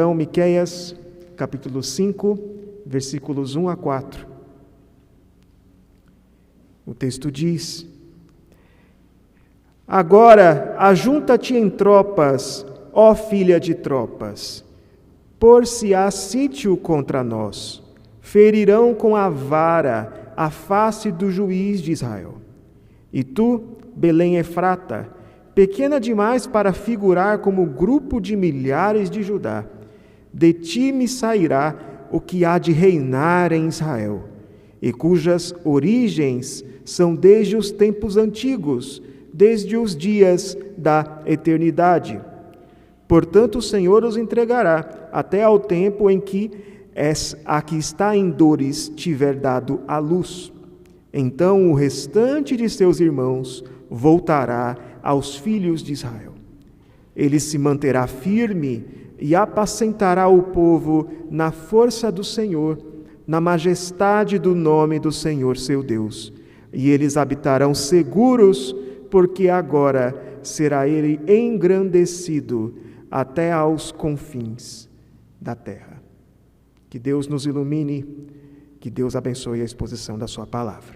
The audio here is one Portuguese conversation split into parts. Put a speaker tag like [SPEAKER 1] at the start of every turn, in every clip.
[SPEAKER 1] Então, Miqueias, capítulo 5, versículos 1 a 4. O texto diz: Agora, ajunta-te em tropas, ó filha de tropas, por-se-á sítio contra nós, ferirão com a vara a face do juiz de Israel. E tu, Belém Efrata, pequena demais para figurar como grupo de milhares de Judá, de ti me sairá o que há de reinar em Israel, e cujas origens são desde os tempos antigos, desde os dias da eternidade. Portanto, o Senhor os entregará até ao tempo em que a que está em dores tiver dado à luz. Então o restante de seus irmãos voltará aos filhos de Israel. Ele se manterá firme e apacentará o povo na força do Senhor, na majestade do nome do Senhor seu Deus. E eles habitarão seguros, porque agora será ele engrandecido até aos confins da terra. Que Deus nos ilumine, que Deus abençoe a exposição da sua palavra.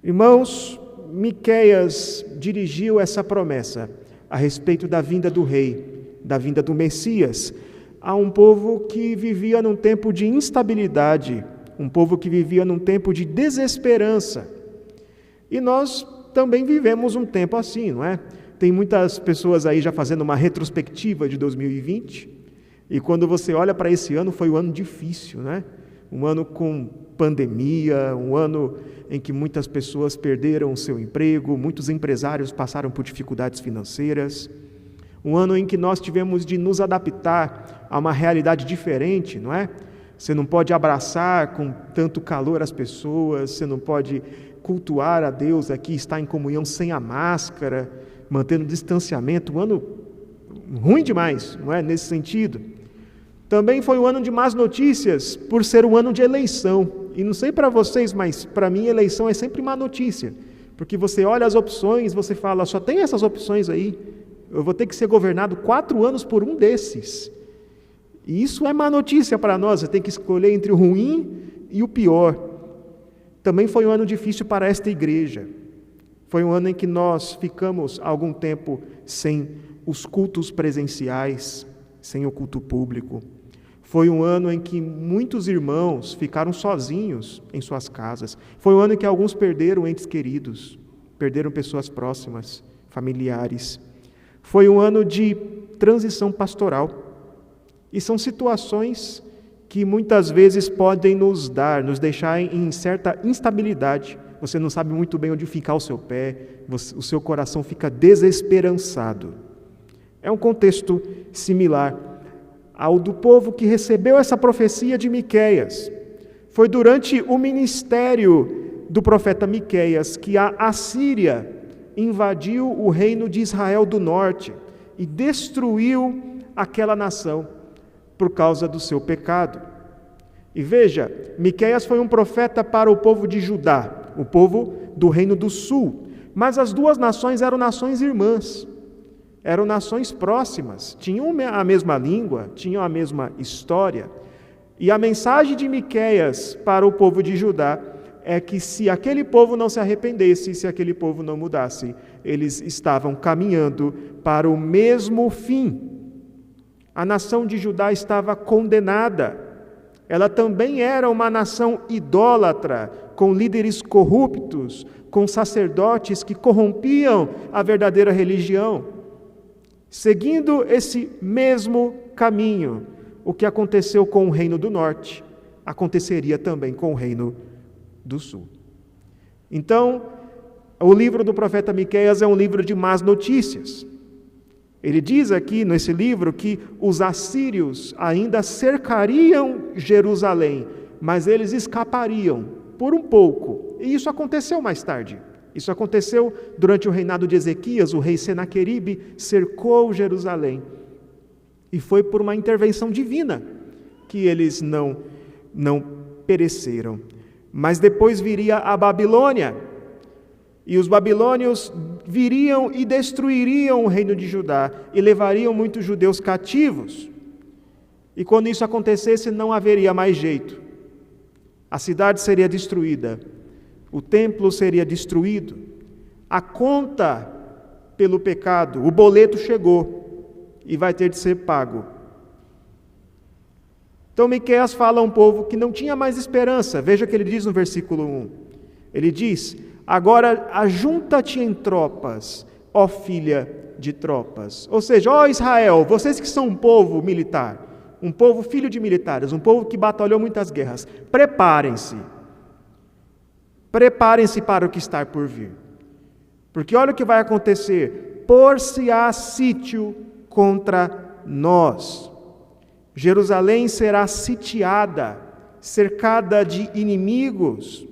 [SPEAKER 1] Irmãos, Miqueias dirigiu essa promessa a respeito da vinda do rei, da vinda do Messias, a um povo que vivia num tempo de instabilidade, um povo que vivia num tempo de desesperança. E nós também vivemos um tempo assim, não é? Tem muitas pessoas aí já fazendo uma retrospectiva de 2020, e quando você olha para esse ano, foi um ano difícil, né? Um ano com pandemia, um ano em que muitas pessoas perderam o seu emprego, muitos empresários passaram por dificuldades financeiras, um ano em que nós tivemos de nos adaptar a uma realidade diferente, não é? Você não pode abraçar com tanto calor as pessoas, você não pode cultuar a Deus aqui, estar em comunhão sem a máscara, mantendo distanciamento, um ano ruim demais, não é? Nesse sentido. Também foi um ano de más notícias, por ser um ano de eleição. E não sei para vocês, mas para mim eleição é sempre má notícia. Porque você olha as opções, você fala, só tem essas opções aí. Eu vou ter que ser governado 4 anos por um desses. E isso é má notícia para nós, você tem que escolher entre o ruim e o pior. Também foi um ano difícil para esta igreja. Foi um ano em que nós ficamos algum tempo sem os cultos presenciais, sem o culto público. Foi um ano em que muitos irmãos ficaram sozinhos em suas casas. Foi um ano em que alguns perderam entes queridos, perderam pessoas próximas, familiares. Foi um ano de transição pastoral. E são situações que muitas vezes podem nos deixar em certa instabilidade. Você não sabe muito bem onde ficar o seu pé, o seu coração fica desesperançado. É um contexto similar ao do povo que recebeu essa profecia de Miqueias. Foi durante o ministério do profeta Miqueias que a Assíria invadiu o reino de Israel do norte e destruiu aquela nação por causa do seu pecado. E veja, Miqueias foi um profeta para o povo de Judá, o povo do reino do sul, mas as duas nações eram nações irmãs. Eram nações próximas, tinham a mesma língua, tinham a mesma história. E a mensagem de Miqueias para o povo de Judá é que se aquele povo não se arrependesse, se aquele povo não mudasse, eles estavam caminhando para o mesmo fim. A nação de Judá estava condenada. Ela também era uma nação idólatra, com líderes corruptos, com sacerdotes que corrompiam a verdadeira religião. Seguindo esse mesmo caminho, o que aconteceu com o reino do norte, aconteceria também com o reino do sul. Então, o livro do profeta Miqueias é um livro de más notícias. Ele diz aqui nesse livro que os assírios ainda cercariam Jerusalém, mas eles escapariam por um pouco. E isso aconteceu mais tarde. Isso aconteceu durante o reinado de Ezequias, o rei Senaqueribe cercou Jerusalém. E foi por uma intervenção divina que eles não pereceram. Mas depois viria a Babilônia, e os babilônios viriam e destruiriam o reino de Judá, e levariam muitos judeus cativos. E quando isso acontecesse, não haveria mais jeito. A cidade seria destruída, o templo seria destruído, a conta pelo pecado, o boleto chegou e vai ter de ser pago. Então Miqueias fala a um povo que não tinha mais esperança. Veja o que ele diz no versículo 1. Ele diz: agora ajunta-te em tropas, ó filha de tropas. Ou seja, ó Israel, vocês que são um povo militar, um povo filho de militares, um povo que batalhou muitas guerras, preparem-se. Preparem-se para o que está por vir. Porque olha o que vai acontecer: por-se-á sítio contra nós. Jerusalém será sitiada, cercada de inimigos.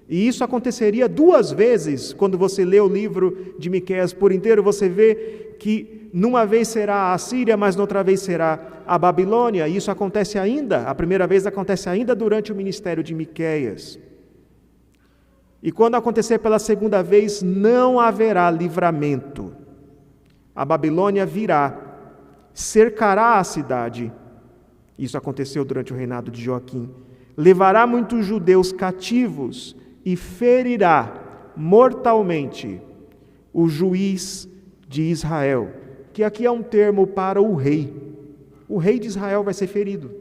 [SPEAKER 1] E isso aconteceria 2 vezes. Quando você lê o livro de Miqueias por inteiro, você vê que numa vez será a Assíria, mas noutra vez será a Babilônia. E isso acontece ainda, a primeira vez acontece ainda durante o ministério de Miqueias. E quando acontecer pela segunda vez, não haverá livramento. A Babilônia virá, cercará a cidade. Isso aconteceu durante o reinado de Joaquim. Levará muitos judeus cativos e ferirá mortalmente o juiz de Israel, que aqui é um termo para o rei. O rei de Israel vai ser ferido.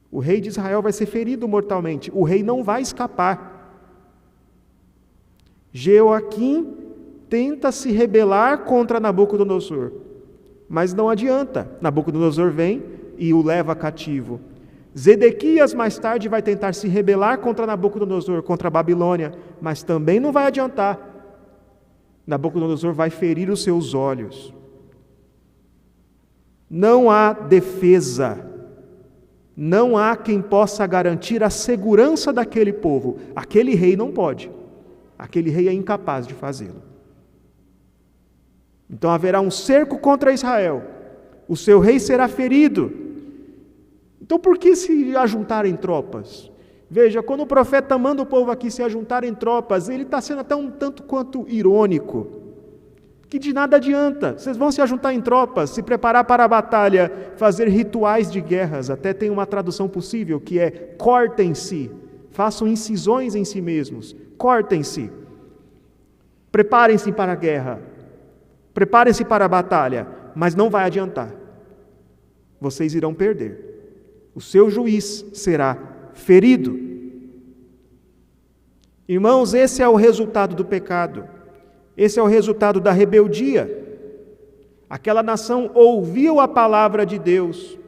[SPEAKER 1] O rei de Israel vai ser ferido mortalmente. O rei não vai escapar. Joaquim tenta se rebelar contra Nabucodonosor, mas não adianta. Nabucodonosor vem e o leva cativo. Zedequias mais tarde vai tentar se rebelar contra Nabucodonosor, contra a Babilônia, mas também não vai adiantar. Nabucodonosor vai ferir os seus olhos. Não há defesa, não há quem possa garantir a segurança daquele povo. Aquele rei não pode, aquele rei é incapaz de fazê-lo. Então haverá um cerco contra Israel, o seu rei será ferido. Então por que se ajuntarem tropas? Veja, quando o profeta manda o povo aqui se ajuntarem tropas, ele está sendo até um tanto quanto irônico, que de nada adianta. Vocês vão se ajuntar em tropas, se preparar para a batalha, fazer rituais de guerras. Até tem uma tradução possível que é: cortem-se, façam incisões em si mesmos, cortem-se, preparem-se para a guerra, preparem-se para a batalha, mas não vai adiantar. Vocês irão perder. O seu juiz será ferido. Irmãos, esse é o resultado do pecado. Esse é o resultado da rebeldia. Aquela nação ouviu a palavra de Deus.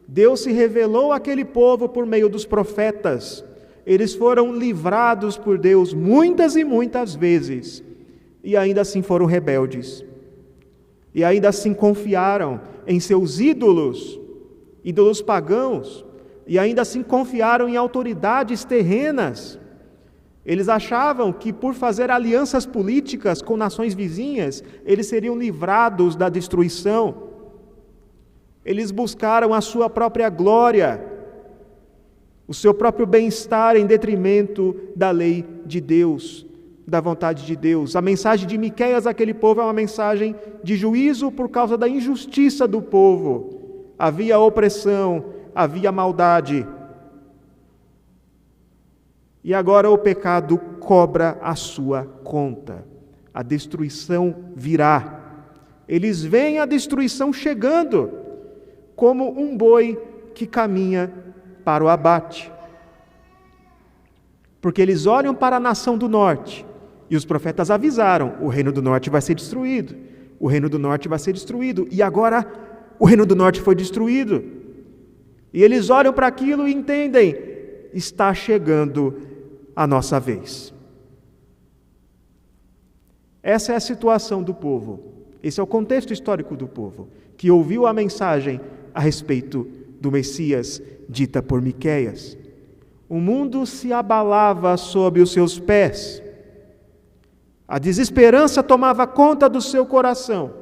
[SPEAKER 1] Deus se revelou àquele povo por meio dos profetas. Eles foram livrados por Deus muitas e muitas vezes. E ainda assim foram rebeldes. E ainda assim confiaram em seus ídolos pagãos, e ainda assim confiaram em autoridades terrenas. Eles achavam que por fazer alianças políticas com nações vizinhas, eles seriam livrados da destruição. Eles buscaram a sua própria glória, o seu próprio bem-estar em detrimento da lei de Deus, da vontade de Deus. A mensagem de Miqueias àquele povo é uma mensagem de juízo por causa da injustiça do povo. Havia opressão, havia maldade. E agora o pecado cobra a sua conta. A destruição virá. Eles veem a destruição chegando, como um boi que caminha para o abate. Porque eles olham para a nação do norte, e os profetas avisaram: o reino do norte vai ser destruído. O reino do norte vai ser destruído. E agora o reino do norte foi destruído. E eles olham para aquilo e entendem: está chegando a nossa vez. Essa é a situação do povo. Esse é o contexto histórico do povo, que ouviu a mensagem a respeito do Messias dita por Miqueias. O mundo se abalava sob os seus pés. A desesperança tomava conta do seu coração.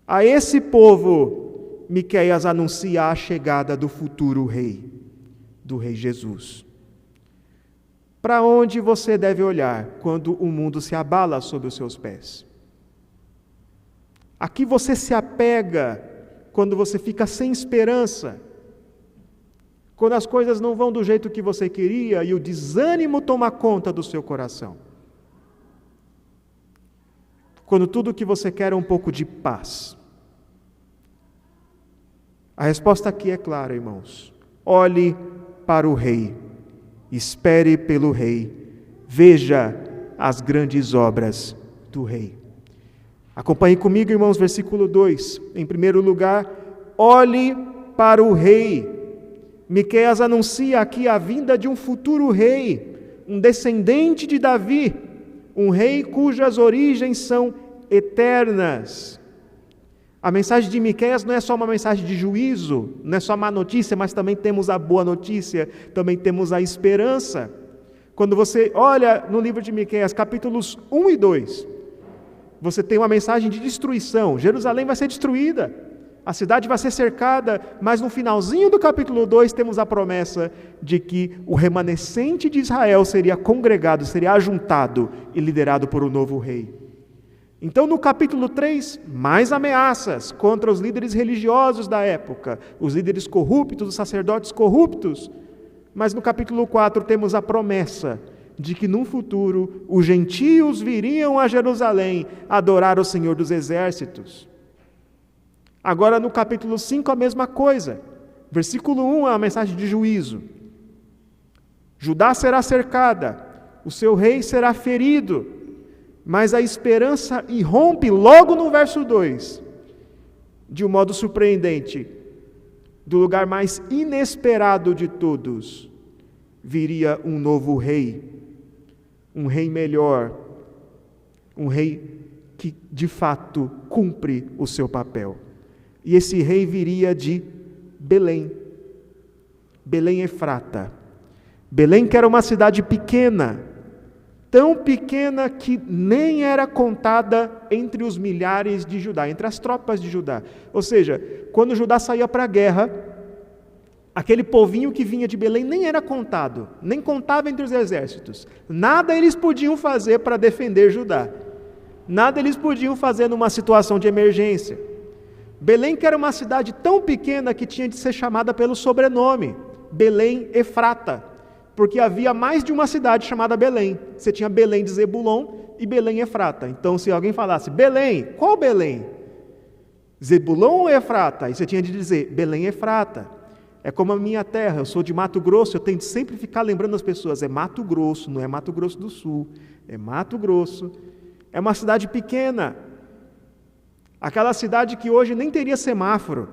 [SPEAKER 1] A esse povo, Miqueias anuncia a chegada do futuro rei, do rei Jesus. Para onde você deve olhar quando o mundo se abala sob os seus pés? A que você se apega quando você fica sem esperança, quando as coisas não vão do jeito que você queria e o desânimo toma conta do seu coração. Quando tudo que você quer é um pouco de paz. A resposta aqui é clara, irmãos. Olhe para o Rei, espere pelo Rei, veja as grandes obras do Rei. Acompanhe comigo, irmãos, versículo 2. Em primeiro lugar, olhe para o Rei. Miqueias anuncia aqui a vinda de um futuro rei, um descendente de Davi, um rei cujas origens são eternas. A mensagem de Miqueias não é só uma mensagem de juízo, não é só má notícia, mas também temos a boa notícia, também temos a esperança. Quando você olha no livro de Miqueias, capítulos 1 e 2, você tem uma mensagem de destruição. Jerusalém vai ser destruída, a cidade vai ser cercada, mas no finalzinho do capítulo 2 temos a promessa de que o remanescente de Israel seria congregado, seria ajuntado e liderado por um novo rei. Então, no capítulo 3, mais ameaças contra os líderes religiosos da época, os líderes corruptos, os sacerdotes corruptos. Mas no capítulo 4 temos a promessa de que num futuro os gentios viriam a Jerusalém adorar o Senhor dos Exércitos. Agora no capítulo 5 a mesma coisa. Versículo 1 é uma mensagem de juízo. Judá será cercada, o seu rei será ferido. Mas a esperança irrompe logo no verso 2, de um modo surpreendente. Do lugar mais inesperado de todos, viria um novo rei, um rei melhor, um rei que de fato cumpre o seu papel. E esse rei viria de Belém, Belém Efrata. Belém que era uma cidade pequena, tão pequena que nem era contada entre os milhares de Judá, entre as tropas de Judá. Ou seja, quando Judá saía para a guerra, aquele povinho que vinha de Belém nem era contado, nem contava entre os exércitos. Nada eles podiam fazer para defender Judá. Nada eles podiam fazer numa situação de emergência. Belém que era uma cidade tão pequena que tinha de ser chamada pelo sobrenome, Belém Efrata, porque havia mais de uma cidade chamada Belém. Você tinha Belém de Zebulon e Belém Efrata. Então, se alguém falasse, Belém, qual Belém? Zebulon ou Efrata? Aí você tinha de dizer, Belém Efrata. É como a minha terra, eu sou de Mato Grosso, eu tenho de sempre ficar lembrando as pessoas, é Mato Grosso, não é Mato Grosso do Sul, é Mato Grosso. É uma cidade pequena, aquela cidade que hoje nem teria semáforo.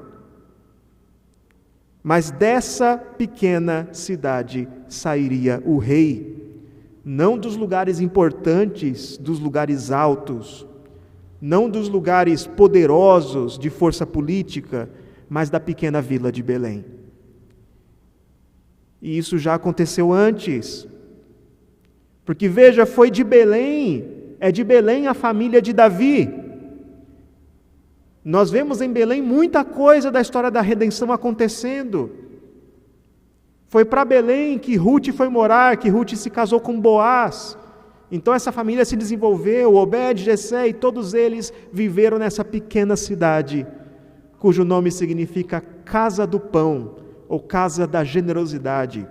[SPEAKER 1] Mas dessa pequena cidade sairia o rei, não dos lugares importantes, dos lugares altos, não dos lugares poderosos de força política, mas da pequena vila de Belém. E isso já aconteceu antes, porque veja, foi de Belém, é de Belém a família de Davi. Nós vemos em Belém muita coisa da história da redenção acontecendo. Foi para Belém que Ruth foi morar, que Ruth se casou com Boaz. Então essa família se desenvolveu, Obed, Jessé e todos eles viveram nessa pequena cidade, cujo nome significa Casa do Pão, ou Casa da Generosidade.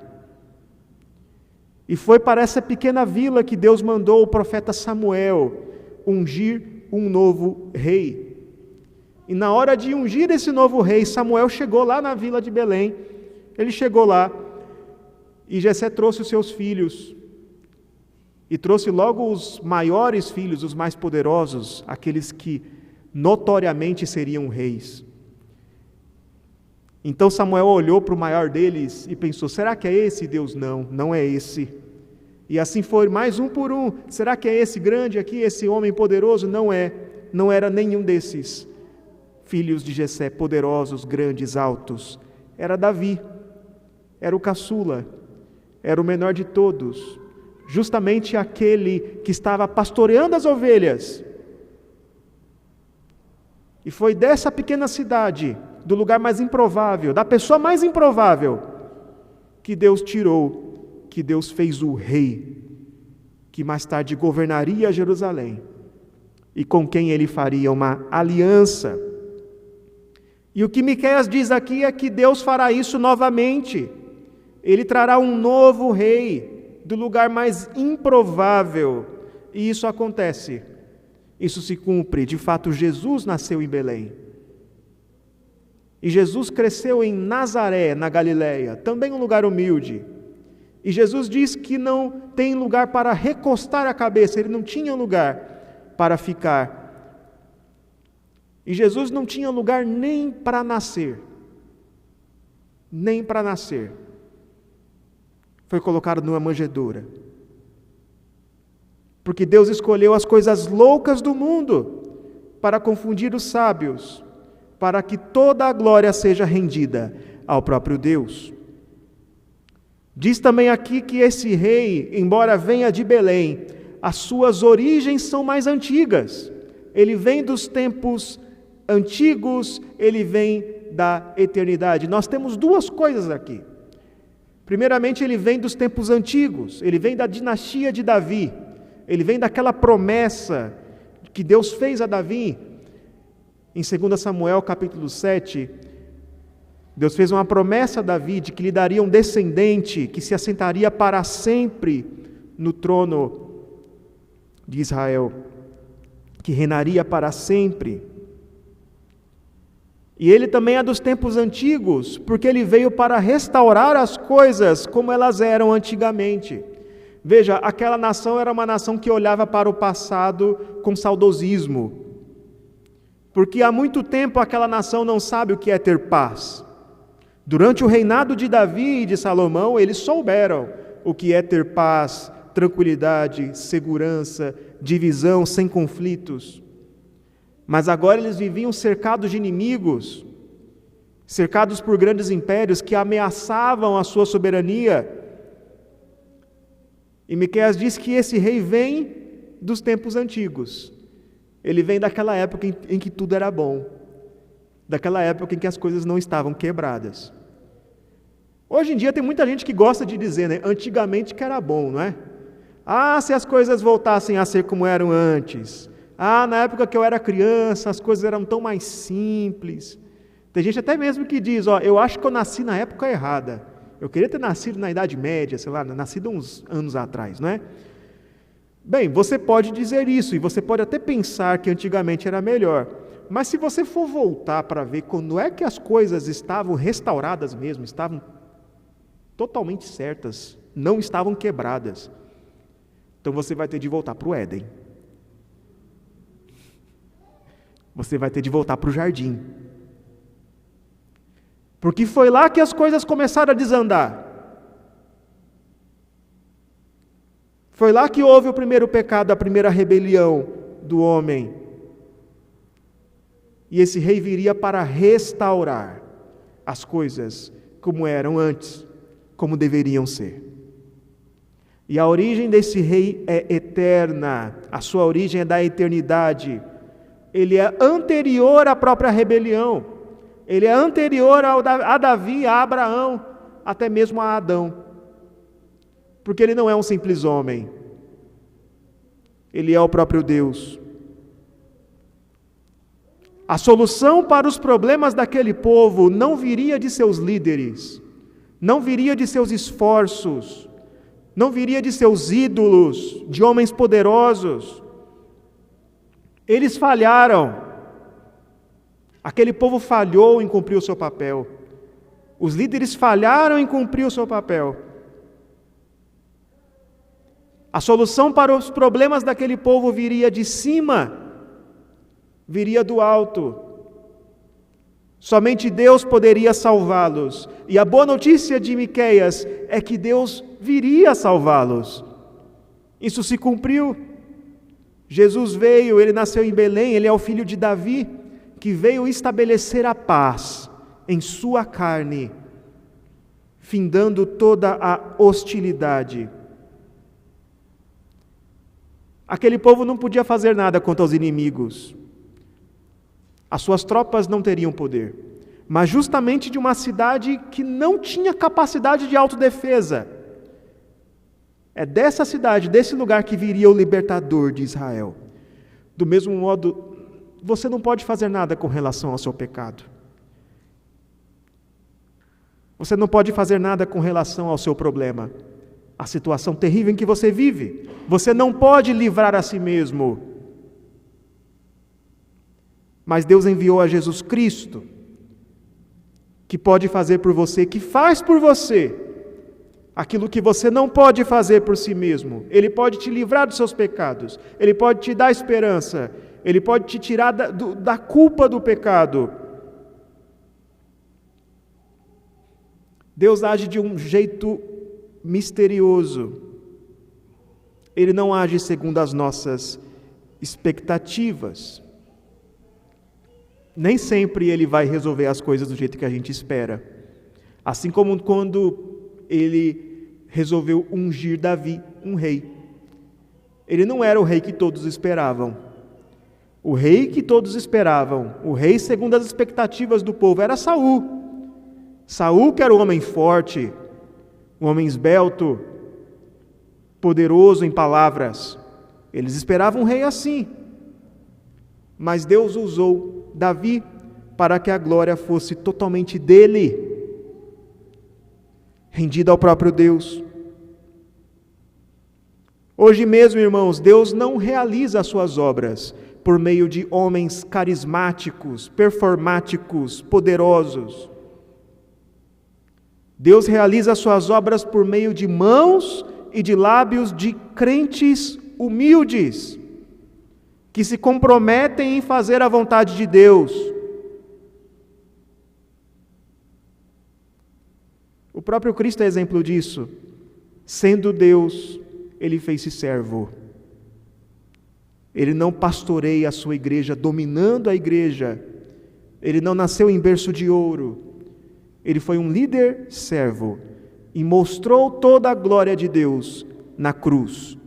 [SPEAKER 1] E foi para essa pequena vila que Deus mandou o profeta Samuel ungir um novo rei. E na hora de ungir esse novo rei, Samuel chegou lá na vila de Belém. Ele chegou lá e Jessé trouxe os seus filhos. E trouxe logo os maiores filhos, os mais poderosos, aqueles que notoriamente seriam reis. Então Samuel olhou para o maior deles e pensou, será que é esse? Deus, não, não é esse. E assim foi, mais um por um. Será que é esse grande aqui, esse homem poderoso? Não é, não era nenhum desses filhos de Jessé, poderosos, grandes, altos. Era Davi, era o caçula, era o menor de todos, justamente aquele que estava pastoreando as ovelhas. E foi dessa pequena cidade, do lugar mais improvável, da pessoa mais improvável, que Deus tirou, que Deus fez o rei, que mais tarde governaria Jerusalém, e com quem ele faria uma aliança. E o que Miqueias diz aqui é que Deus fará isso novamente. Ele trará um novo rei do lugar mais improvável. E isso acontece. Isso se cumpre. De fato, Jesus nasceu em Belém. E Jesus cresceu em Nazaré, na Galileia, também um lugar humilde. E Jesus diz que não tem lugar para recostar a cabeça, ele não tinha lugar para ficar. E Jesus não tinha lugar nem para nascer. Nem para nascer. Foi colocado numa manjedoura. Porque Deus escolheu as coisas loucas do mundo para confundir os sábios, para que toda a glória seja rendida ao próprio Deus. Diz também aqui que esse rei, embora venha de Belém, as suas origens são mais antigas. Ele vem dos tempos antigos, ele vem da eternidade. Nós temos duas coisas aqui. Primeiramente, ele vem dos tempos antigos, ele vem da dinastia de Davi, ele vem daquela promessa que Deus fez a Davi. Em 2 Samuel capítulo 7, Deus fez uma promessa a Davi de que lhe daria um descendente que se assentaria para sempre no trono de Israel, que reinaria para sempre. E ele também é dos tempos antigos, porque ele veio para restaurar as coisas como elas eram antigamente. Veja, aquela nação era uma nação que olhava para o passado com saudosismo, porque há muito tempo aquela nação não sabe o que é ter paz. Durante o reinado de Davi e de Salomão, eles souberam o que é ter paz, tranquilidade, segurança, divisão, sem conflitos. Mas agora eles viviam cercados de inimigos, cercados por grandes impérios que ameaçavam a sua soberania. E Miqueias diz que esse rei vem dos tempos antigos. Ele vem daquela época em que tudo era bom, daquela época em que as coisas não estavam quebradas. Hoje em dia tem muita gente que gosta de dizer, né, antigamente que era bom, não é? Ah, se as coisas voltassem a ser como eram antes. Ah, na época que eu era criança, as coisas eram tão mais simples. Tem gente até mesmo que diz, eu acho que eu nasci na época errada. Eu queria ter nascido na Idade Média, sei lá, nascido uns anos atrás, não é? Bem, você pode dizer isso, e você pode até pensar que antigamente era melhor. Mas se você for voltar para ver quando é que as coisas estavam restauradas mesmo, estavam totalmente certas, não estavam quebradas, então você vai ter de voltar para o Éden. Você vai ter de voltar para o jardim. Porque foi lá que as coisas começaram a desandar. Foi lá que houve o primeiro pecado, a primeira rebelião do homem. E esse rei viria para restaurar as coisas como eram antes, como deveriam ser. E a origem desse rei é eterna, a sua origem é da eternidade. Ele é anterior à própria rebelião. Ele é anterior a Davi, a Abraão, até mesmo a Adão. Porque ele não é um simples homem. Ele é o próprio Deus. A solução para os problemas daquele povo não viria de seus líderes, não viria de seus esforços, não viria de seus ídolos, de homens poderosos. Eles falharam. Aquele povo falhou em cumprir o seu papel. Os líderes falharam em cumprir o seu papel. A solução para os problemas daquele povo viria de cima, viria do alto. Somente Deus poderia salvá-los. E a boa notícia de Miqueias é que Deus viria salvá-los. Isso se cumpriu. Jesus veio, ele nasceu em Belém, ele é o filho de Davi, que veio estabelecer a paz em sua carne, findando toda a hostilidade. Aquele povo não podia fazer nada contra os inimigos. As suas tropas não teriam poder. Mas justamente de uma cidade que não tinha capacidade de autodefesa. É dessa cidade, desse lugar que viria o libertador de Israel. Do mesmo modo, você não pode fazer nada com relação ao seu pecado. Você não pode fazer nada com relação ao seu problema, a situação terrível em que você vive. Você não pode livrar a si mesmo. Mas Deus enviou a Jesus Cristo, que pode fazer por você, que faz por você aquilo que você não pode fazer por si mesmo. Ele pode te livrar dos seus pecados, Ele pode te dar esperança, Ele pode te tirar da culpa do pecado. Deus age de um jeito misterioso. Ele não age segundo as nossas expectativas. Nem sempre Ele vai resolver as coisas do jeito que a gente espera. Assim como quando Ele resolveu ungir Davi, um rei. Ele não era o rei que todos esperavam. O rei que todos esperavam, o rei segundo as expectativas do povo, era Saul. Saul, que era um homem forte, um homem esbelto, poderoso em palavras. Eles esperavam um rei assim. Mas Deus usou Davi para que a glória fosse totalmente dele, rendida ao próprio Deus. Hoje mesmo, irmãos, Deus não realiza as suas obras por meio de homens carismáticos, performáticos, poderosos. Deus realiza as suas obras por meio de mãos e de lábios de crentes humildes, que se comprometem em fazer a vontade de Deus. O próprio Cristo é exemplo disso. Sendo Deus, Ele fez-se servo. Ele não pastoreia a sua igreja, dominando a igreja. Ele não nasceu em berço de ouro. Ele foi um líder servo e mostrou toda a glória de Deus na cruz.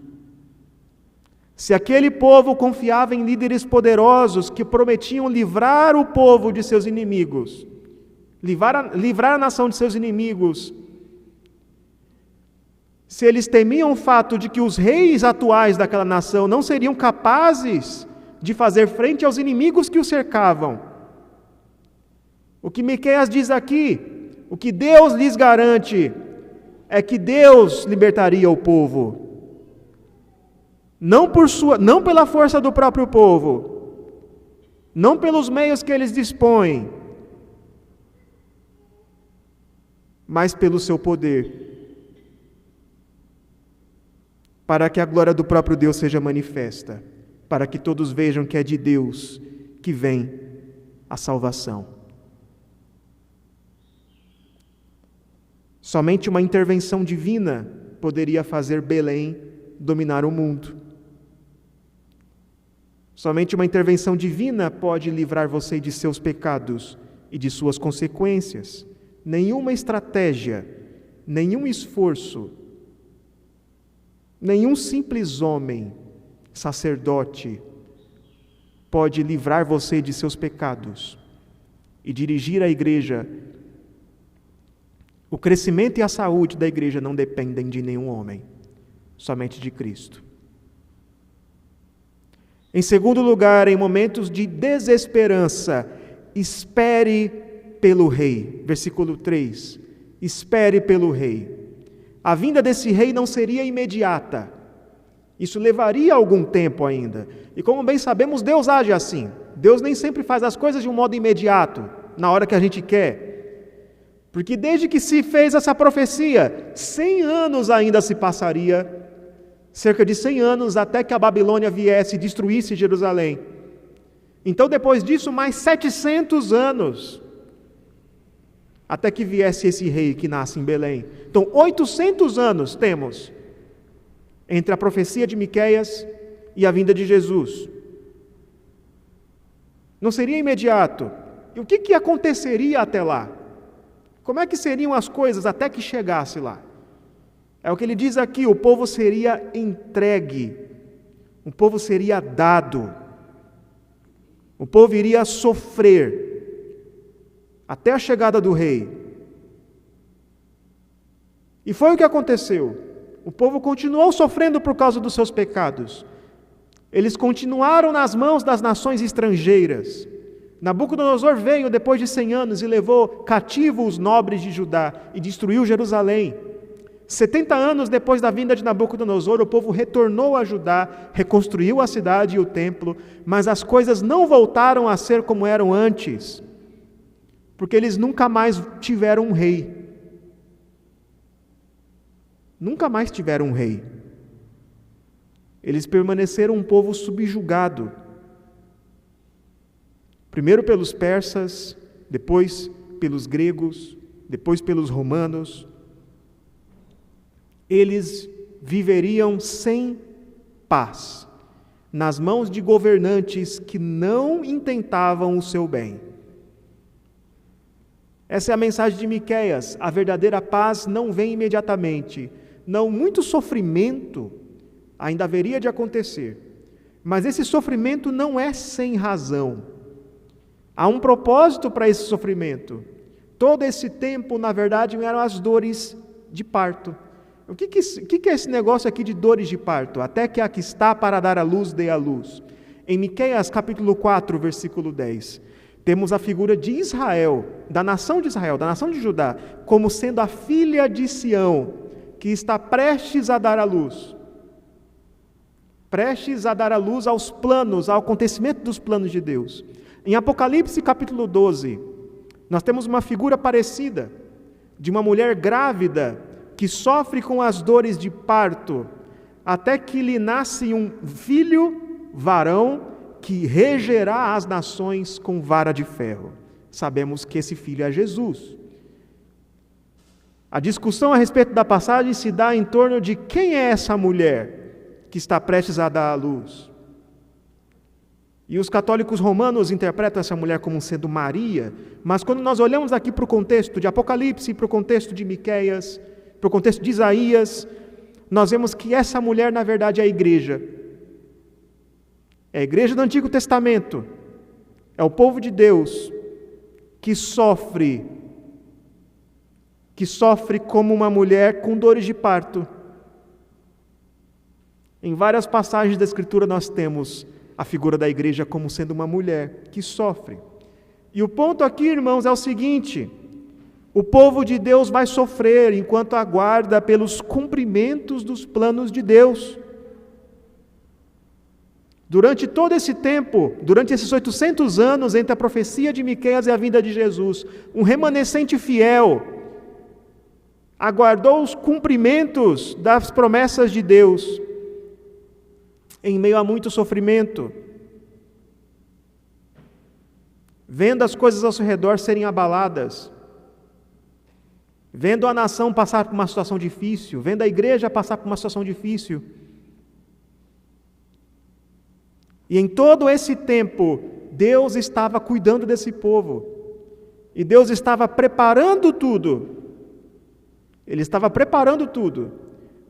[SPEAKER 1] Se aquele povo confiava em líderes poderosos que prometiam livrar o povo de seus inimigos, livrar a nação de seus inimigos, se eles temiam o fato de que os reis atuais daquela nação não seriam capazes de fazer frente aos inimigos que os cercavam, o que Miqueias diz aqui, o que Deus lhes garante, é que Deus libertaria o povo. Não pela força do próprio povo, não pelos meios que eles dispõem, mas pelo seu poder, para que a glória do próprio Deus seja manifesta, para que todos vejam que é de Deus que vem a salvação. Somente uma intervenção divina poderia fazer Belém dominar o mundo. Somente uma intervenção divina pode livrar você de seus pecados e de suas consequências. Nenhuma estratégia, nenhum esforço, nenhum simples homem, sacerdote, pode livrar você de seus pecados e dirigir a igreja. O crescimento e a saúde da igreja não dependem de nenhum homem, somente de Cristo. Em segundo lugar, em momentos de desesperança, espere pelo Rei. Versículo 3. Espere pelo Rei. A vinda desse Rei não seria imediata. Isso levaria algum tempo ainda. E como bem sabemos, Deus age assim. Deus nem sempre faz as coisas de um modo imediato, na hora que a gente quer. Porque desde que se fez essa profecia, 100 anos ainda se passaria, cerca de 100 anos, até que a Babilônia viesse e destruísse Jerusalém. Então, depois disso, mais 700 anos, até que viesse esse rei que nasce em Belém. Então, 800 anos temos entre a profecia de Miqueias e a vinda de Jesus. Não seria imediato. E o que aconteceria até lá? Como é que seriam as coisas até que chegasse lá? É o que ele diz aqui: o povo seria entregue, o povo seria dado, o povo iria sofrer até a chegada do rei. E foi o que aconteceu. O povo continuou sofrendo por causa dos seus pecados. Eles continuaram nas mãos das nações estrangeiras, Nabucodonosor veio depois de 100 anos e levou cativo os nobres de Judá e destruiu Jerusalém. 70 anos depois da vinda de Nabucodonosor, o povo retornou a Judá, reconstruiu a cidade e o templo, mas as coisas não voltaram a ser como eram antes, porque eles nunca mais tiveram um rei. Nunca mais tiveram um rei. Eles permaneceram um povo subjugado. Primeiro pelos persas, depois pelos gregos, depois pelos romanos. Eles viveriam sem paz, nas mãos de governantes que não intentavam o seu bem. Essa é a mensagem de Miqueias. A verdadeira paz não vem imediatamente. Não, muito sofrimento ainda haveria de acontecer. Mas esse sofrimento não é sem razão. Há um propósito para esse sofrimento. Todo esse tempo, na verdade, eram as dores de parto. O que é esse negócio aqui de dores de parto? Até que a que está para dar à luz, dê à luz. Em Miqueias, capítulo 4, versículo 10, temos a figura de Israel, da nação de Judá, como sendo a filha de Sião, que está prestes a dar à luz. Prestes a dar à luz aos planos, ao acontecimento dos planos de Deus. Em Apocalipse capítulo 12, nós temos uma figura parecida, de uma mulher grávida, que sofre com as dores de parto, até que lhe nasce um filho varão, que regerá as nações com vara de ferro. Sabemos que esse filho é Jesus. A discussão a respeito da passagem se dá em torno de quem é essa mulher que está prestes a dar à luz. E os católicos romanos interpretam essa mulher como sendo Maria, mas quando nós olhamos aqui para o contexto de Apocalipse, para o contexto de Miqueias, para o contexto de Isaías, nós vemos que essa mulher, na verdade, é a igreja. É a igreja do Antigo Testamento. É o povo de Deus que sofre como uma mulher com dores de parto. Em várias passagens da Escritura nós temos a figura da igreja como sendo uma mulher que sofre. E o ponto aqui, irmãos, é o seguinte: o povo de Deus vai sofrer enquanto aguarda pelos cumprimentos dos planos de Deus. Durante todo esse tempo, durante esses 800 anos entre a profecia de Miqueias e a vinda de Jesus, um remanescente fiel aguardou os cumprimentos das promessas de Deus, em meio a muito sofrimento, vendo as coisas ao seu redor serem abaladas, vendo a nação passar por uma situação difícil, vendo a igreja passar por uma situação difícil. E em todo esse tempo, Deus estava cuidando desse povo, e Deus estava preparando tudo. Ele estava preparando tudo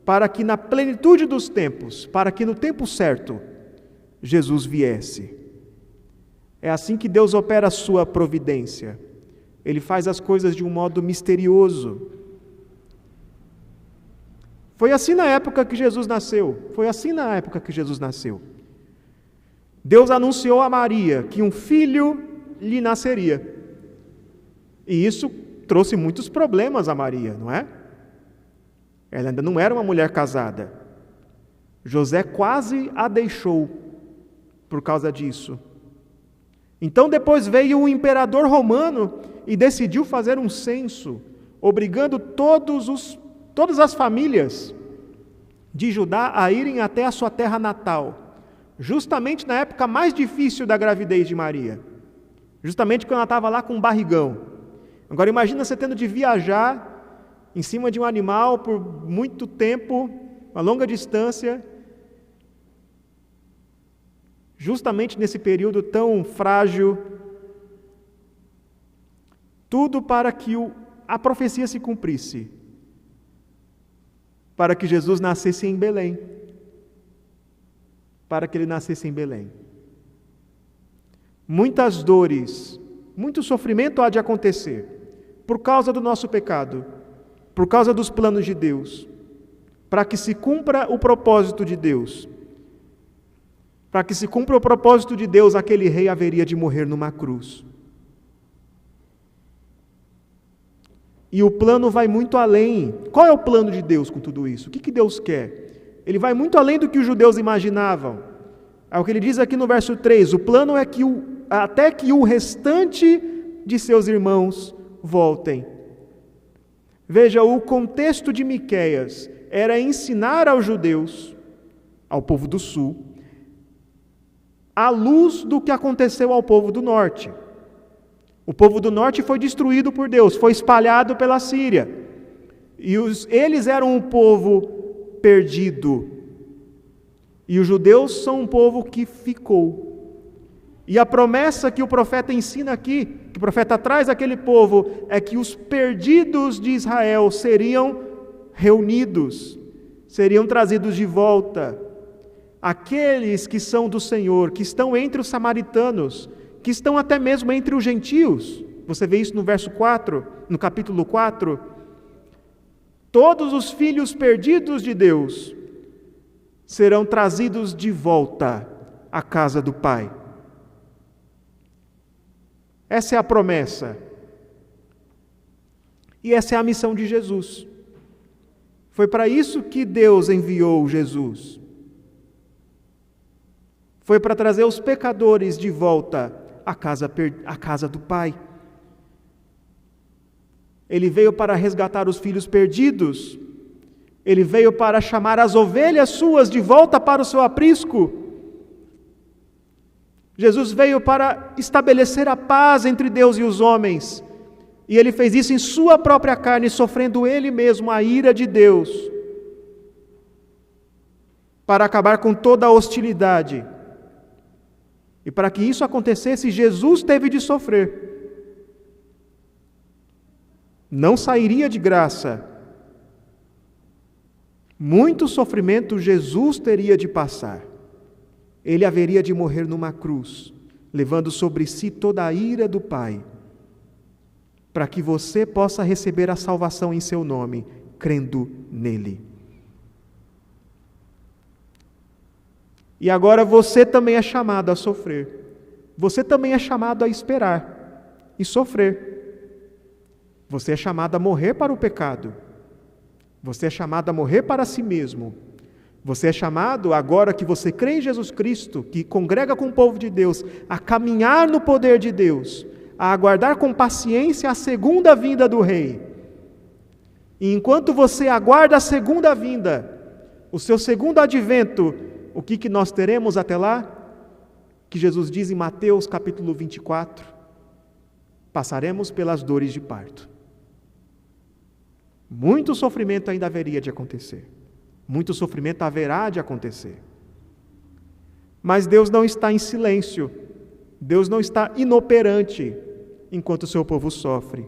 [SPEAKER 1] para que na plenitude dos tempos, para que no tempo certo, Jesus viesse. É assim que Deus opera a sua providência. Ele faz as coisas de um modo misterioso. Foi assim na época que Jesus nasceu. Deus anunciou a Maria que um filho lhe nasceria. E isso trouxe muitos problemas a Maria, não é? Ela ainda não era uma mulher casada. José quase a deixou por causa disso. Então depois veio o imperador romano e decidiu fazer um censo, obrigando todas as famílias de Judá a irem até a sua terra natal, justamente na época mais difícil da gravidez de Maria, justamente quando ela estava lá com um barrigão. Agora imagina você tendo de viajar em cima de um animal por muito tempo, uma longa distância, justamente nesse período tão frágil, tudo para que a profecia se cumprisse, para que Jesus nascesse em Belém, para que ele nascesse em Belém. Muitas dores, muito sofrimento há de acontecer, por causa do nosso pecado, por causa dos planos de Deus, para que se cumpra o propósito de Deus. Para que se cumpra o propósito de Deus, aquele rei haveria de morrer numa cruz. E o plano vai muito além. Qual é o plano de Deus com tudo isso? O que Deus quer? Ele vai muito além do que os judeus imaginavam. É o que ele diz aqui no verso 3. O plano é que até que o restante de seus irmãos voltem. Veja, o contexto de Miqueias era ensinar aos judeus, ao povo do sul, à luz do que aconteceu ao povo do norte. O povo do norte foi destruído por Deus, foi espalhado pela Síria. E eles eram um povo perdido. E os judeus são um povo que ficou. E a promessa que o profeta ensina aqui, que o profeta traz àquele povo, é que os perdidos de Israel seriam reunidos, seriam trazidos de volta. Aqueles que são do Senhor, que estão entre os samaritanos, que estão até mesmo entre os gentios. Você vê isso no verso 4, no capítulo 4. Todos os filhos perdidos de Deus serão trazidos de volta à casa do Pai. Essa é a promessa. E essa é a missão de Jesus. Foi para isso que Deus enviou Jesus. Foi para trazer os pecadores de volta à casa do Pai. Ele veio para resgatar os filhos perdidos. Ele veio para chamar as ovelhas suas de volta para o seu aprisco. Jesus veio para estabelecer a paz entre Deus e os homens. E ele fez isso em sua própria carne, sofrendo ele mesmo a ira de Deus, para acabar com toda a hostilidade. E para que isso acontecesse, Jesus teve de sofrer. Não sairia de graça. Muito sofrimento Jesus teria de passar. Ele haveria de morrer numa cruz, levando sobre si toda a ira do Pai, para que você possa receber a salvação em seu nome, crendo nele. E agora você também é chamado a sofrer. Você também é chamado a esperar e sofrer. Você é chamado a morrer para o pecado. Você é chamado a morrer para si mesmo. Você é chamado, agora que você crê em Jesus Cristo, que congrega com o povo de Deus, a caminhar no poder de Deus, a aguardar com paciência a segunda vinda do Rei. E enquanto você aguarda a segunda vinda, o seu segundo advento, o que nós teremos até lá? Que Jesus diz em Mateus capítulo 24, passaremos pelas dores de parto. Muito sofrimento ainda haveria de acontecer. Muito sofrimento haverá de acontecer. Mas Deus não está em silêncio. Deus não está inoperante enquanto o seu povo sofre.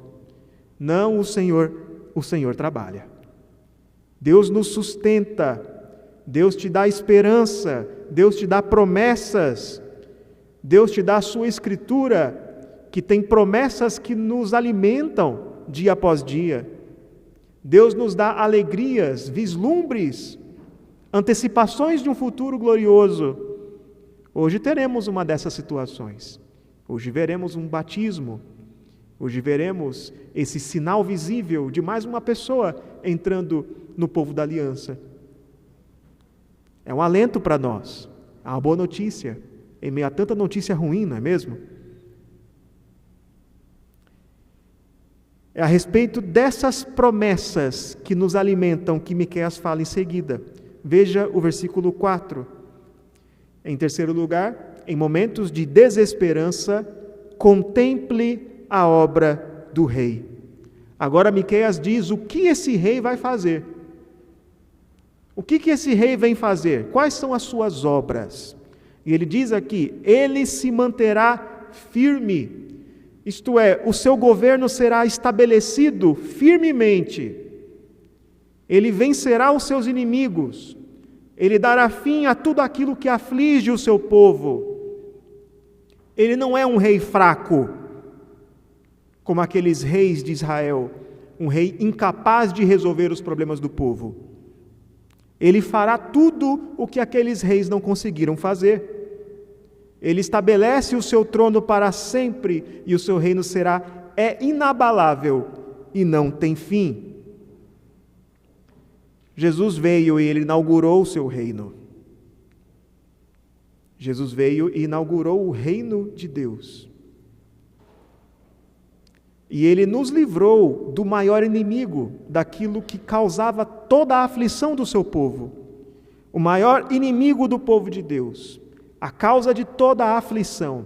[SPEAKER 1] Não, o Senhor trabalha. Deus nos sustenta. Deus te dá esperança, Deus te dá promessas, Deus te dá a sua Escritura, que tem promessas que nos alimentam dia após dia. Deus nos dá alegrias, vislumbres, antecipações de um futuro glorioso. Hoje teremos uma dessas situações. Hoje veremos um batismo. Hoje veremos esse sinal visível de mais uma pessoa entrando no povo da aliança. É um alento para nós, é uma boa notícia, em meio a tanta notícia ruim, não é mesmo? É a respeito dessas promessas que nos alimentam que Miqueias fala em seguida. Veja o versículo 4. Em terceiro lugar, em momentos de desesperança, contemple a obra do rei. Agora Miqueias diz o que esse rei vai fazer. O que esse rei vem fazer? Quais são as suas obras? E ele diz aqui, ele se manterá firme, isto é, o seu governo será estabelecido firmemente. Ele vencerá os seus inimigos, ele dará fim a tudo aquilo que aflige o seu povo. Ele não é um rei fraco, como aqueles reis de Israel, um rei incapaz de resolver os problemas do povo. Ele fará tudo o que aqueles reis não conseguiram fazer. Ele estabelece o seu trono para sempre e o seu reino é inabalável e não tem fim. Jesus veio e ele inaugurou o seu reino. Jesus veio e inaugurou o reino de Deus. E ele nos livrou do maior inimigo, daquilo que causava toda a aflição do seu povo. O maior inimigo do povo de Deus, a causa de toda a aflição,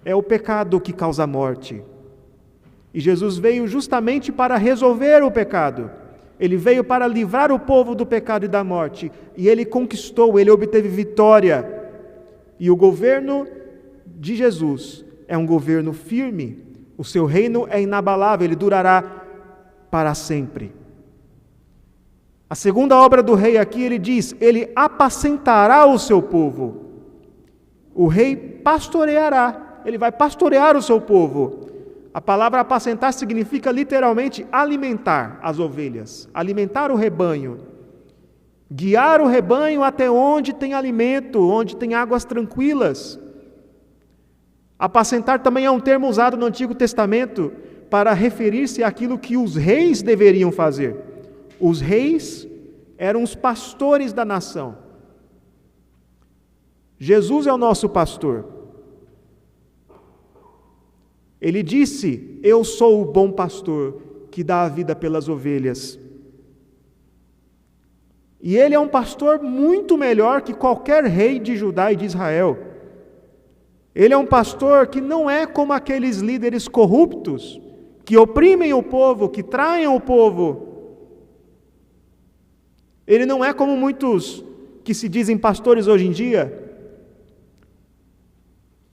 [SPEAKER 1] é o pecado que causa morte. E Jesus veio justamente para resolver o pecado. Ele veio para livrar o povo do pecado e da morte. E ele conquistou, ele obteve vitória. E o governo de Jesus é um governo firme. O seu reino é inabalável, ele durará para sempre. A segunda obra do rei aqui, ele diz, ele apacentará o seu povo. O rei pastoreará, ele vai pastorear o seu povo. A palavra apacentar significa literalmente alimentar as ovelhas, alimentar o rebanho, guiar o rebanho até onde tem alimento, onde tem águas tranquilas. Apacentar também é um termo usado no Antigo Testamento para referir-se àquilo que os reis deveriam fazer. Os reis eram os pastores da nação. Jesus é o nosso pastor. Ele disse, eu sou o bom pastor que dá a vida pelas ovelhas. E ele é um pastor muito melhor que qualquer rei de Judá e de Israel. Ele é um pastor que não é como aqueles líderes corruptos, que oprimem o povo, que traem o povo. Ele não é como muitos que se dizem pastores hoje em dia,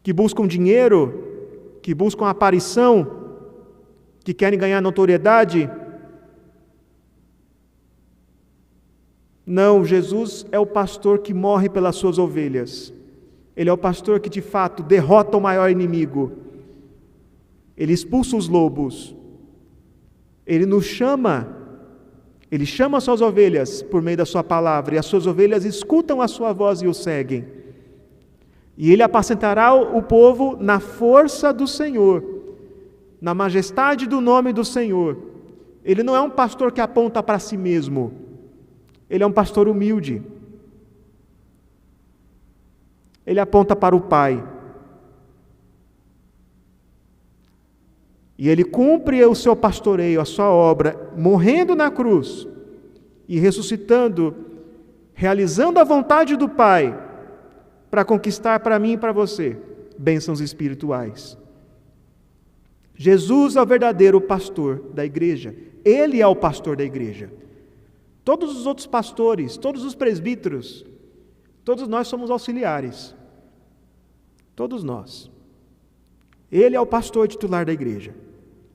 [SPEAKER 1] que buscam dinheiro, que buscam aparição, que querem ganhar notoriedade. Não, Jesus é o pastor que morre pelas suas ovelhas. Ele é o pastor que de fato derrota o maior inimigo. Ele expulsa os lobos. Ele nos chama. Ele chama as suas ovelhas por meio da sua palavra, e as suas ovelhas escutam a sua voz e o seguem. E ele apacentará o povo na força do Senhor, na majestade do nome do Senhor. Ele não é um pastor que aponta para si mesmo. Ele é um pastor humilde. Ele aponta para o Pai. E ele cumpre o seu pastoreio, a sua obra, morrendo na cruz e ressuscitando, realizando a vontade do Pai, para conquistar para mim e para você bênçãos espirituais. Jesus é o verdadeiro pastor da igreja. Ele é o pastor da igreja. Todos os outros pastores, todos os presbíteros, todos nós somos auxiliares. Todos nós. Ele é o pastor titular da igreja.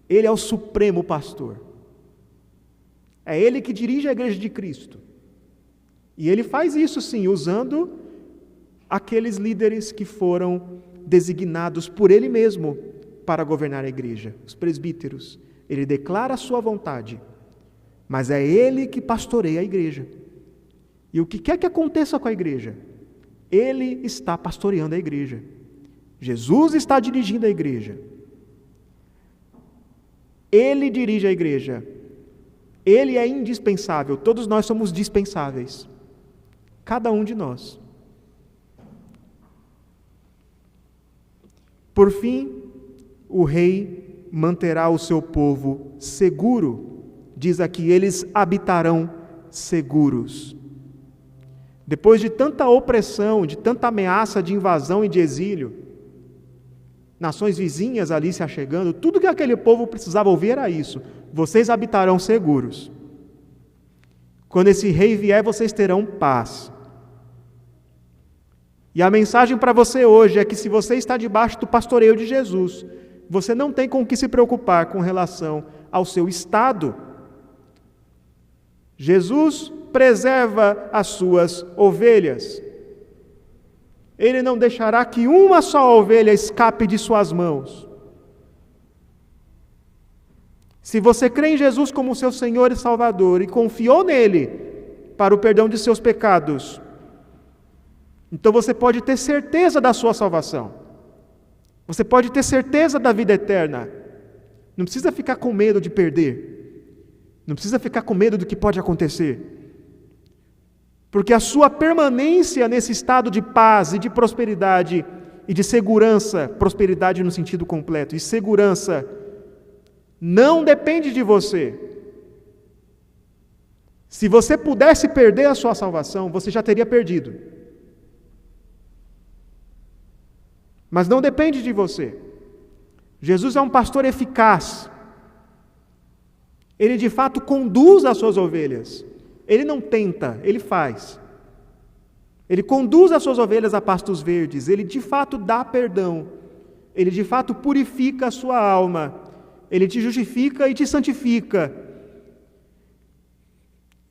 [SPEAKER 1] Ele é o supremo pastor. É ele que dirige a igreja de Cristo. E ele faz isso sim, usando aqueles líderes que foram designados por ele mesmo para governar a igreja, os presbíteros. Ele declara a sua vontade, mas é ele que pastoreia a igreja. E o que quer que aconteça com a igreja, ele está pastoreando a igreja. Jesus está dirigindo a igreja. Ele dirige a igreja. Ele é indispensável. Todos nós somos dispensáveis. Cada um de nós. Por fim, o rei manterá o seu povo seguro. Diz aqui, eles habitarão seguros. Depois de tanta opressão, de tanta ameaça de invasão e de exílio, nações vizinhas ali se achegando, tudo que aquele povo precisava ouvir era isso: vocês habitarão seguros. Quando esse rei vier, vocês terão paz. E a mensagem para você hoje é que se você está debaixo do pastoreio de Jesus, você não tem com o que se preocupar com relação ao seu estado. Jesus preserva as suas ovelhas. Ele não deixará que uma só ovelha escape de suas mãos. Se você crê em Jesus como seu Senhor e Salvador e confiou nele para o perdão de seus pecados, Então você pode ter certeza da sua salvação. Você pode ter certeza da vida eterna. Não precisa ficar com medo de perder. Não precisa ficar com medo do que pode acontecer. Porque a sua permanência nesse estado de paz e de prosperidade e de segurança, prosperidade no sentido completo, e segurança, não depende de você. Se você pudesse perder a sua salvação, você já teria perdido. Mas não depende de você. Jesus é um pastor eficaz. Ele de fato conduz as suas ovelhas. Ele não tenta, ele faz. Ele conduz as suas ovelhas a pastos verdes. Ele de fato dá perdão. Ele de fato purifica a sua alma. Ele te justifica e te santifica.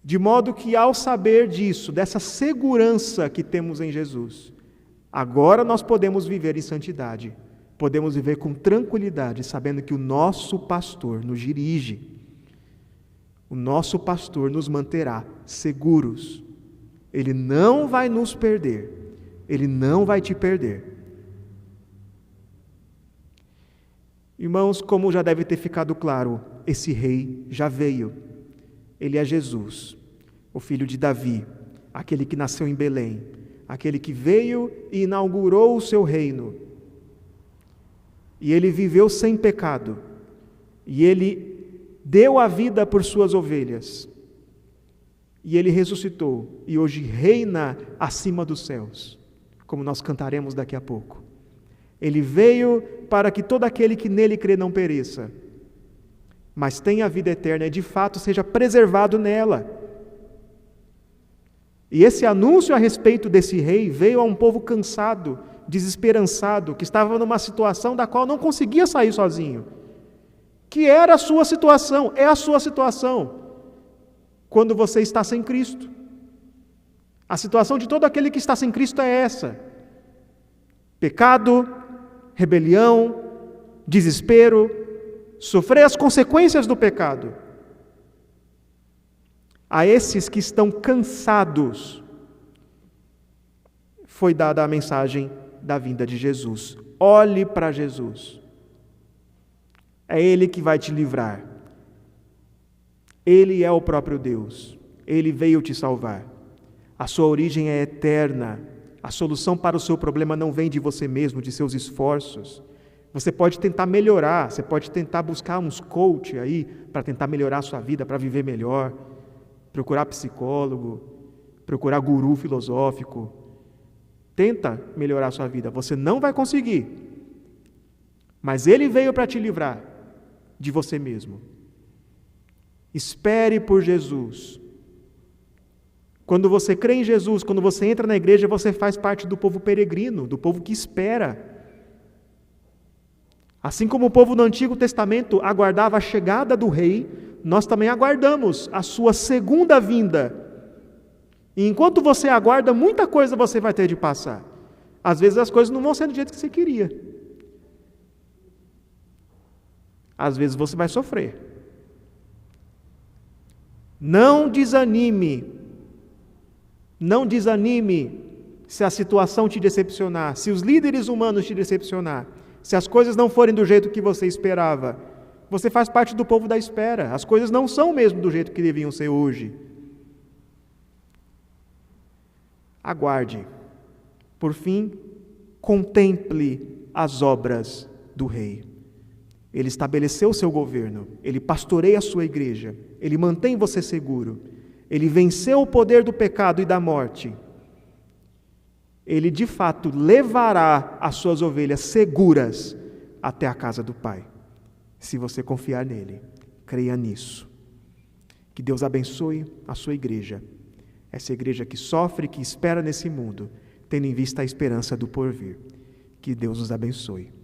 [SPEAKER 1] De modo que ao saber disso, dessa segurança que temos em Jesus, agora nós podemos viver em santidade. Podemos viver com tranquilidade, sabendo que o nosso pastor nos dirige. O nosso pastor nos manterá seguros. Ele não vai nos perder. Ele não vai te perder. Irmãos, como já deve ter ficado claro, esse rei já veio. Ele é Jesus, o filho de Davi, aquele que nasceu em Belém, aquele que veio e inaugurou o seu reino. E ele viveu sem pecado. E ele deu a vida por suas ovelhas. E ele ressuscitou e hoje reina acima dos céus, como nós cantaremos daqui a pouco. Ele veio para que todo aquele que nele crê não pereça, mas tenha a vida eterna e de fato seja preservado nela. E esse anúncio a respeito desse rei veio a um povo cansado, desesperançado, que estava numa situação da qual não conseguia sair sozinho. Que era a sua situação, é a sua situação, quando você está sem Cristo. A situação de todo aquele que está sem Cristo é essa: pecado, rebelião, desespero, sofrer as consequências do pecado. A esses que estão cansados, foi dada a mensagem da vinda de Jesus. Olhe para Jesus. É Ele que vai te livrar. Ele é o próprio Deus. Ele veio te salvar. A sua origem é eterna. A solução para o seu problema não vem de você mesmo, de seus esforços. Você pode tentar melhorar, você pode tentar buscar uns coach aí para tentar melhorar a sua vida, para viver melhor. Procurar psicólogo, procurar guru filosófico. Tenta melhorar a sua vida. Você não vai conseguir. Mas Ele veio para te livrar de você mesmo. Espere por Jesus. Quando você crê em Jesus, quando você entra na igreja, você faz parte do povo peregrino, do povo que espera. Assim como o povo do Antigo Testamento aguardava a chegada do rei, nós também aguardamos a sua segunda vinda. E enquanto você aguarda, muita coisa você vai ter de passar. Às vezes as coisas não vão ser do jeito que você queria. Às vezes você vai sofrer. Não desanime. Não desanime se a situação te decepcionar, se os líderes humanos te decepcionar, se as coisas não forem do jeito que você esperava. Você faz parte do povo da espera. As coisas não são mesmo do jeito que deviam ser hoje. Aguarde. Por fim, contemple as obras do rei. Ele estabeleceu o seu governo, ele pastoreia a sua igreja, ele mantém você seguro, ele venceu o poder do pecado e da morte. Ele de fato levará as suas ovelhas seguras até a casa do Pai. Se você confiar nele, creia nisso. Que Deus abençoe a sua igreja, essa igreja que sofre, que espera nesse mundo, tendo em vista a esperança do porvir. Que Deus nos abençoe.